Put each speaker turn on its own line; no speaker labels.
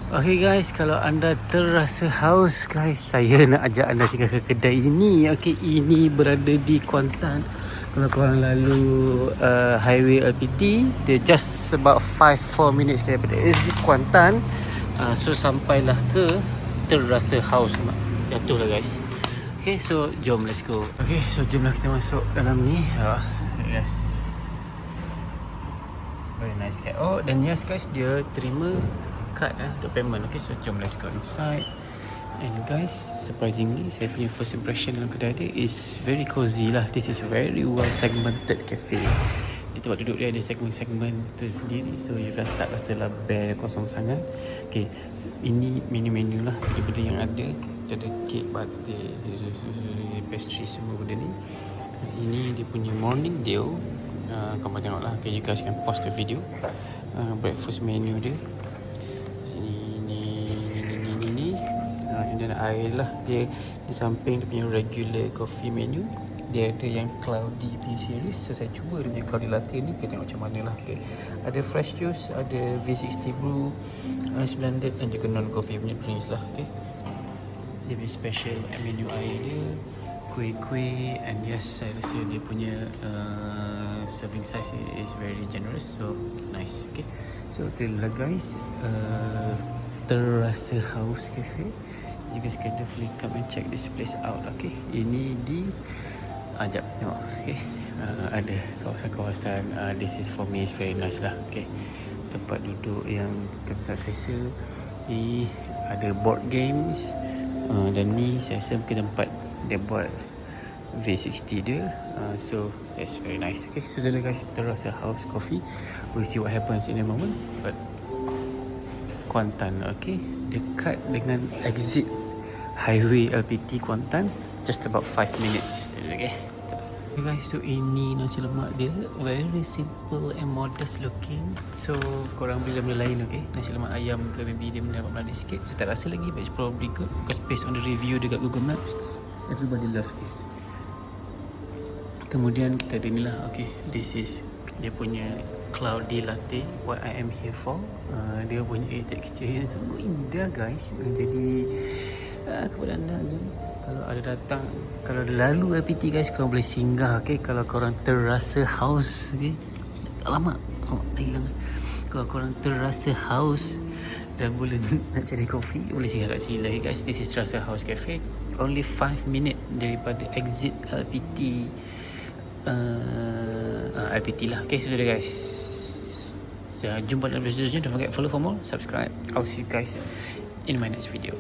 Okay guys, kalau anda terasa haus guys, saya nak ajak anda singgah ke kedai ini. Okay, ini berada di Kuantan. Kalau korang lalu highway LPT, dia just about 5-4 minutes daripada exit Kuantan. So sampailah ke terasa haus. Jatuh lah guys. Okay, so jom let's go. Okay, so jomlah kita masuk dalam ni. Yes, very nice guys. Oh, dan yes guys, dia terima card untuk payment. Okay, so jom let's go inside. And guys, surprisingly, saya punya first impression dalam kedai dia is very cozy lah. This is a very well segmented cafe. Di tempat duduk dia ada segmen-segmen tersendiri, so you guys tak rasa lah bare kosong sangat. Okay, ini menu-menu lah benda-benda yang ada. Kita ada cake, batik, pastry, semua benda ni. Ini dia punya morning deal. Korang tengok lah. Okay, you guys can pause the video. Breakfast menu dia dan air lah. Dia di samping dia punya regular coffee menu, dia ada yang cloudy punya series. So saya cuba dia punya cloudy latte ni, kita tengok macam mana lah. Okay, ada fresh juice, ada V60 brew, ice blended dan juga non coffee punya drinks lah. Okay, dia punya special menu air dia, kuih-kuih, and yes, saya rasa dia punya serving size is very generous, so nice. Okay, so itulah guys, terasa haus cafe. You guys can definitely come and check this place out. Okay, ini di ajak tengok. Okay, ada kawasan-kawasan. This is for me is very nice lah. Okay, tempat duduk yang selesa. Ni ada board games, dan ni saya rasa mungkin tempat dia buat V60 dia. So it's very nice. Okay, so jadi guys, terasa house coffee. We'll see what happens in a moment. But Kuantan, okay, dekat dengan exit highway LPT Kuantan, just about 5 minutes. Okay guys, so ini nasi lemak dia, very simple and modest looking. So korang beli benda lain, okay, nasi lemak ayam ke maybe dia mendapat meladi sikit. Saya tak rasa lagi, but it's probably good because based on the review dekat Google Maps, everybody loves this. Kemudian kita ada ni lah. Okay, this is dia punya cloudy latte, what I am here for. Dia punya texture yang semua indah guys. Jadi kepada anda kalau ada datang, kalau ada lalu LPT guys, korang boleh singgah. Okay, kalau korang terasa haus, okay, alamak, kalau korang terasa haus dan boleh nak cari kopi, boleh singgah kat sini lagi guys. This is Terasa House Cafe, only 5 minutes daripada exit LPT. LPT lah. Okay, so dah guys, jumpa dalam video selanjutnya. Don't forget follow for more, subscribe. I'll see you guys in my next video.